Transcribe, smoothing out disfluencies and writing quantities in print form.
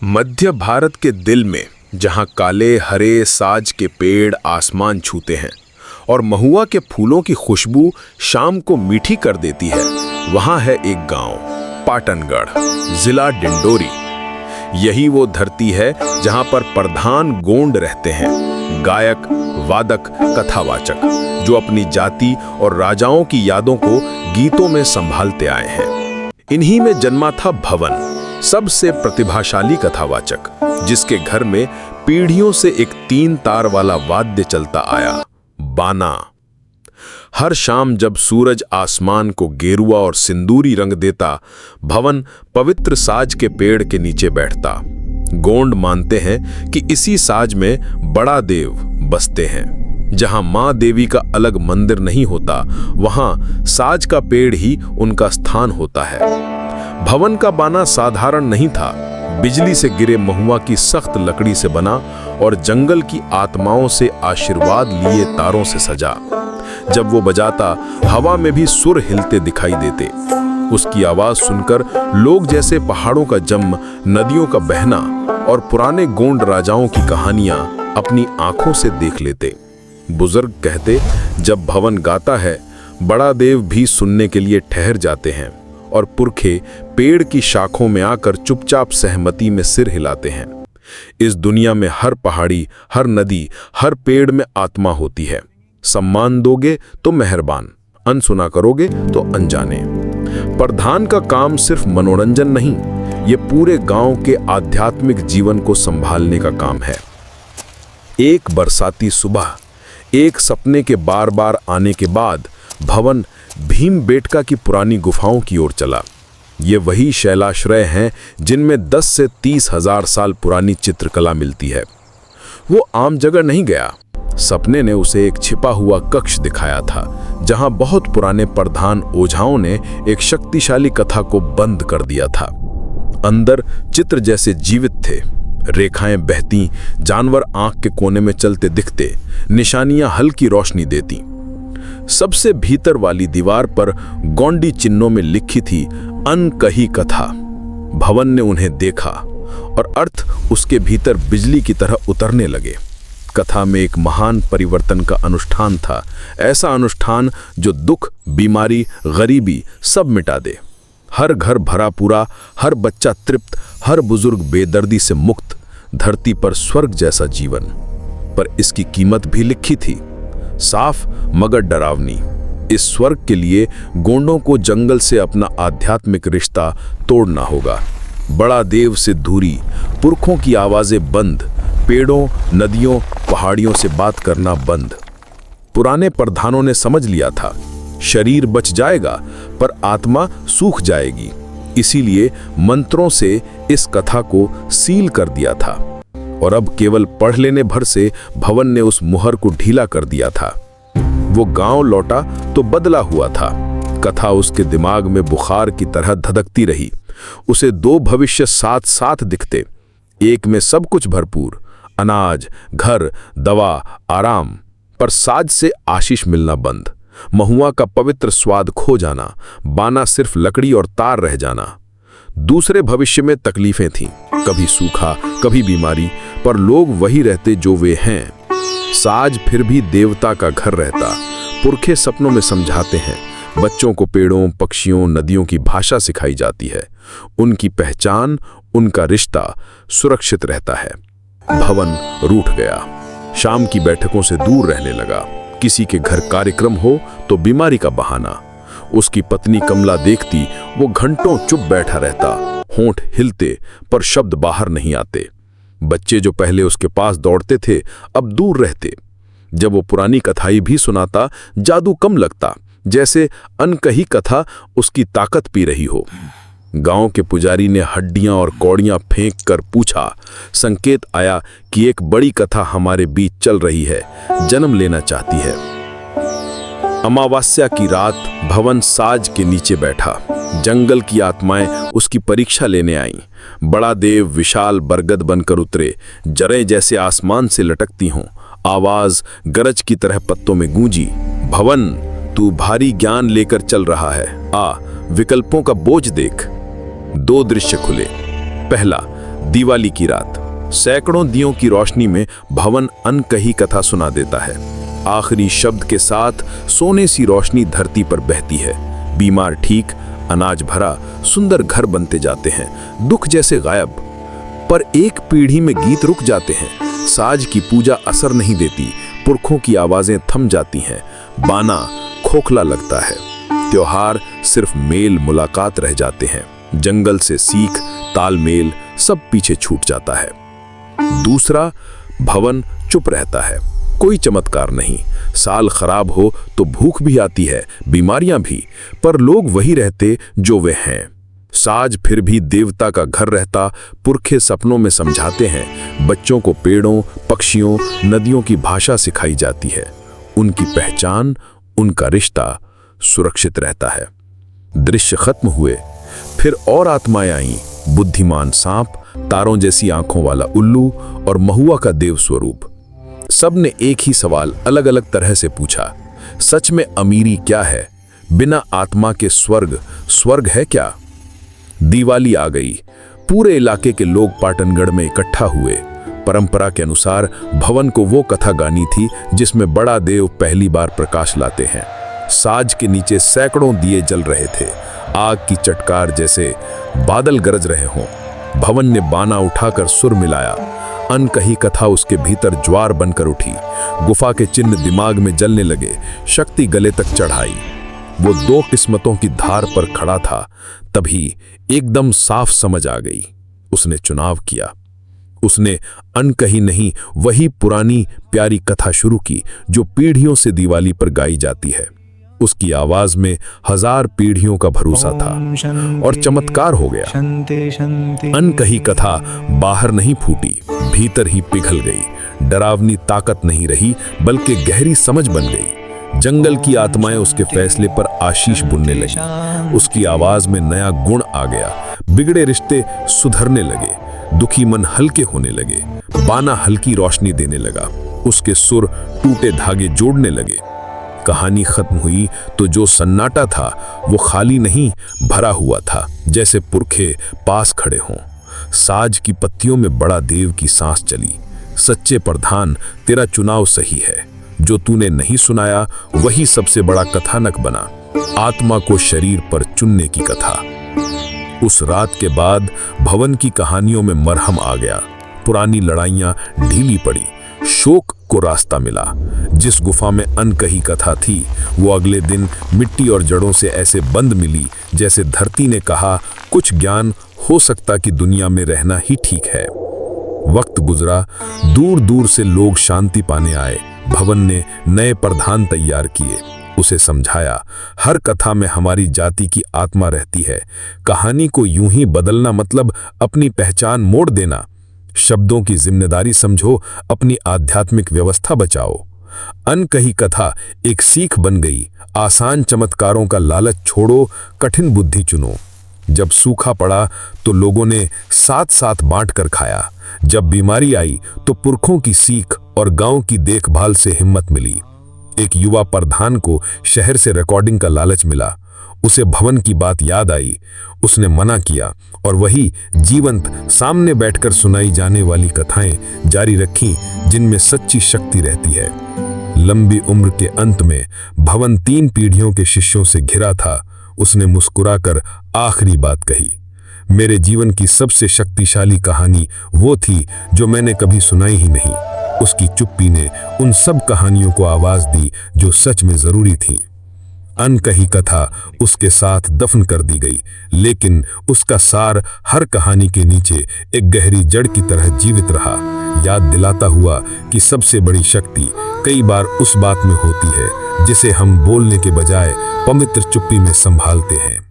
मध्य भारत के दिल में, जहाँ काले हरे साज के पेड़ आसमान छूते हैं और महुआ के फूलों की खुशबू शाम को मीठी कर देती है, वहाँ है एक गांव, पाटनगढ़, जिला डिंडोरी। यही वो धरती है जहाँ पर प्रधान गोंड रहते हैं, गायक, वादक, कथावाचक, जो अपनी जाति और राजाओं की यादों को गीतों में संभालते आए हैं। इन्हीं में जन्मा था भवन, सबसे प्रतिभाशाली कथावाचक, जिसके घर में पीढ़ियों से एक 3 तार वाला वाद्य चलता आया, बाना। हर शाम जब सूरज आसमान को गेरुआ और सिंदूरी रंग देता, भवन पवित्र साज के पेड़ के नीचे बैठता। गोंड मानते हैं कि इसी साज में बड़ा देव बसते हैं। जहां मां देवी का अलग मंदिर नहीं होता, वहां साज का पेड़ ही उनका स्थान होता है। भवन का बाना साधारण नहीं था, बिजली से गिरे महुआ की सख्त लकड़ी से बना और जंगल की आत्माओं से आशीर्वाद लिए तारों से सजा। जब वो बजाता, हवा में भी सुर हिलते दिखाई देते। उसकी आवाज सुनकर लोग जैसे पहाड़ों का जम, नदियों का बहना और पुराने गोंड राजाओं की कहानियां अपनी आंखों से देख लेते। बुजुर्ग कहते, जब भवन गाता है, बड़ा देव भी सुनने के लिए ठहर जाते हैं और पुरखे पेड़ की शाखों में आकर चुपचाप सहमति में सिर हिलाते हैं। इस दुनिया में हर पहाड़ी, हर नदी, हर पेड़ में आत्मा होती है। सम्मान दोगे तो मेहरबान, अनसुना करोगे तो अनजाने। प्रधान का काम सिर्फ मनोरंजन नहीं, ये पूरे गांव के आध्यात्मिक जीवन को संभालने का काम है। एक बरसाती सुबह, एक सपने के बार बार आने के बाद भवन भीमबेटका की पुरानी गुफाओं की ओर चला। ये वही शैलाश्रय हैं जिनमें 10 से 30 हजार साल पुरानी चित्रकला मिलती है। वो आम जगह नहीं गया। सपने ने उसे एक छिपा हुआ कक्ष दिखाया था, जहां बहुत पुराने प्रधान ओझाओं ने एक शक्तिशाली कथा को बंद कर दिया था। अंदर चित्र जैसे जीवित थे, रेखाएं बहती, जानवर आंख के कोने में चलते दिखते, निशानियां हल्की रोशनी देती। सबसे भीतर वाली दीवार पर गोंडी चिन्हों में लिखी थी अनकही कथा। भवन ने उन्हें देखा और अर्थ उसके भीतर बिजली की तरह उतरने लगे। कथा में एक महान परिवर्तन का अनुष्ठान था, ऐसा अनुष्ठान जो दुख, बीमारी, गरीबी सब मिटा दे। हर घर भरा पूरा, हर बच्चा तृप्त, हर बुजुर्ग बेदर्दी से मुक्त, धरती पर स्वर्ग जैसा जीवन। पर इसकी कीमत भी लिखी थी, साफ मगर डरावनी। इस स्वर्ग के लिए गोंडों को जंगल से अपना आध्यात्मिक रिश्ता तोड़ना होगा। बड़ा देव से दूरी, पुरखों की आवाजें बंद, पेड़ों, नदियों, पहाड़ियों से बात करना बंद। पुराने प्रधानों ने समझ लिया था, शरीर बच जाएगा पर आत्मा सूख जाएगी। इसीलिए मंत्रों से इस कथा को सील कर दिया था और अब केवल पढ़ लेने भर से भवन ने उस मुहर को ढीला कर दिया था। वो गांव लौटा तो बदला हुआ था। कथा उसके दिमाग में बुखार की तरह धधकती रही। उसे 2 भविष्य साथ साथ दिखते, एक में सब कुछ भरपूर, अनाज, घर, दवा, आराम, पर साज से आशीष मिलना बंद, महुआ का पवित्र स्वाद खो जाना, बाना सिर्फ लकड़ी और तार रह जाना। दूसरे भविष्य में तकलीफें थीं, कभी सूखा, कभी बीमारी, पर लोग वही रहते जो वे हैं। साज फिर भी देवता का घर रहता। पुरखे सपनों में समझाते हैं, बच्चों को पेड़ों, पक्षियों, नदियों की भाषा सिखाई जाती है। उनकी पहचान, उनका रिश्ता सुरक्षित रहता है। भवन रूठ गया, शाम की बैठकों से दूर रहने लगा। किसी के घर कार्यक्रम हो तो बीमारी का बहाना। उसकी पत्नी कमला देखती, वो घंटों चुप बैठा रहता, होंठ हिलते पर शब्द बाहर नहीं आते। बच्चे जो पहले उसके पास दौड़ते थे, अब दूर रहते। जब वो पुरानी कथाई भी सुनाता, जादू कम लगता, जैसे अनकही कथा उसकी ताकत पी रही हो। गांव के पुजारी ने हड्डियां और कौड़ियां फेंक कर पूछा, संकेत आया कि एक बड़ी कथा हमारे बीच चल रही है, जन्म लेना चाहती है। अमावस्या की रात भवन साज के नीचे बैठा। जंगल की आत्माएं उसकी परीक्षा लेने आईं। बड़ा देव विशाल बरगद बनकर उतरे, जरें जैसे आसमान से लटकती हों। आवाज गरज की तरह पत्तों में गूंजी, भवन तू भारी ज्ञान लेकर चल रहा है, आ विकल्पों का बोझ देख। 2 दृश्य खुले। पहला, दिवाली की रात सैकड़ों दियों की रोशनी में भवन अनकही कथा सुना देता है। आखिरी शब्द के साथ सोने सी रोशनी धरती पर बहती है। बीमार ठीक, अनाज भरा, सुंदर घर बनते जाते हैं, दुख जैसे गायब। पर एक पीढ़ी में गीत रुक जाते हैं। साज की पूजा असर नहीं देती, पुरखों की आवाजें थम जाती हैं, बाना खोखला लगता है। त्योहार सिर्फ मेल मुलाकात रह जाते हैं। जंगल से सीख, तालमेल सब पीछे छूट जाता है। दूसरा, भवन चुप रहता है, कोई चमत्कार नहीं। साल खराब हो तो भूख भी आती है, बीमारियां भी, पर लोग वही रहते जो वे हैं। साज फिर भी देवता का घर रहता, पुरखे सपनों में समझाते हैं। बच्चों को पेड़ों, पक्षियों, नदियों की भाषा सिखाई जाती है। उनकी पहचान, उनका रिश्ता सुरक्षित रहता है। दृश्य खत्म हुए, फिर और आत्माएं आईं। बुद्धिमान सांप, तारों जैसी आंखों वाला उल्लू और महुआ का देव स्वरूप। सबने एक ही सवाल अलग अलग तरह से पूछा, सच में अमीरी क्या है? बिना आत्मा के स्वर्ग है क्या? दिवाली आ गई। पूरे इलाके के लोग पाटनगढ़ में इकट्ठा हुए। परंपरा के अनुसार भवन को वो कथा गानी थी जिसमें बड़ा देव पहली बार प्रकाश लाते हैं। साज के नीचे सैकड़ों दिए जल रहे थे, आग की चटकार जैसे बादल गरज रहे हों। भवन ने बाना उठाकर सुर मिलाया। अनकही कथा उसके भीतर ज्वार बनकर उठी। गुफा के चिन्ह दिमाग में जलने लगे, शक्ति गले तक चढ़ाई। वो दो किस्मतों की धार पर खड़ा था। तभी एकदम साफ समझ आ गई। उसने चुनाव किया। उसने अनकही नहीं, वही पुरानी प्यारी कथा शुरू की जो पीढ़ियों से दिवाली पर गाई जाती है। उसकी आवाज में 1000 पीढ़ियों का भरोसा था और चमत्कार हो गया। अनकही कथा बाहर नहीं फूटी, भीतर ही पिघल गई। डरावनी ताकत नहीं रही, बल्कि गहरी समझ बन गई। जंगल की आत्माएं उसके फैसले पर आशीष बुनने लगी। उसकी आवाज में नया गुण आ गया। बिगड़े रिश्ते सुधरने लगे, दुखी मन हल्के होने लगे, बाना हल्की रोशनी देने लगा। उसके सुर टूटे धागे जोड़ने लगे। कहानी खत्म हुई तो जो सन्नाटा था वो खाली नहीं, भरा हुआ था, जैसे पुरखे पास खड़े हों। साज की पत्तियों में बड़ा देव की सांस चली। सच्चे प्रधान, तेरा चुनाव सही है। जो तूने नहीं सुनाया वही सबसे बड़ा कथानक बना। आत्मा को शरीर पर चुनने की कथा। उस रात के बाद भवन की कहानियों में मरहम आ गया। पुरानी लड़ाइयां ढीली पड़ी, शोक को रास्ता मिला। जिस गुफा में अनकही कथा थी वो अगले दिन मिट्टी और जड़ों से ऐसे बंद मिली जैसे धरती ने कहा, कुछ ज्ञान हो सकता कि दुनिया में रहना ही ठीक है। वक्त गुजरा, दूर दूर से लोग शांति पाने आए। भवन ने नए प्रधान तैयार किए। उसे समझाया, हर कथा में हमारी जाति की आत्मा रहती है। कहानी को यूं ही बदलना मतलब अपनी पहचान मोड़ देना। शब्दों की जिम्मेदारी समझो, अपनी आध्यात्मिक व्यवस्था बचाओ। अनकही कथा एक सीख बन गई। आसान चमत्कारों का लालच छोड़ो, कठिन बुद्धि चुनो। जब सूखा पड़ा तो लोगों ने साथ साथ बांट कर खाया। जब बीमारी आई तो पुरखों की सीख और गांव की देखभाल से हिम्मत मिली। एक युवा प्रधान को शहर से रिकॉर्डिंग का लालच मिला। उसे भवन की बात याद आई। उसने मना किया और वही जीवंत सामने बैठकर सुनाई जाने वाली कथाएं जारी रखीं जिनमें सच्ची शक्ति रहती है। लंबी उम्र के अंत में भवन 3 पीढ़ियों के शिष्यों से घिरा था। उसने मुस्कुराकर आखिरी बात कही, मेरे जीवन की सबसे शक्तिशाली कहानी वो थी जो मैंने कभी सुनाई ही नहीं। उसकी चुप्पी ने उन सब कहानियों को आवाज दी जो सच में जरूरी थी। अनकही कथा उसके साथ दफन कर दी गई, लेकिन उसका सार हर कहानी के नीचे एक गहरी जड़ की तरह जीवित रहा, याद दिलाता हुआ कि सबसे बड़ी शक्ति कई बार उस बात में होती है जिसे हम बोलने के बजाय पवित्र चुप्पी में संभालते हैं।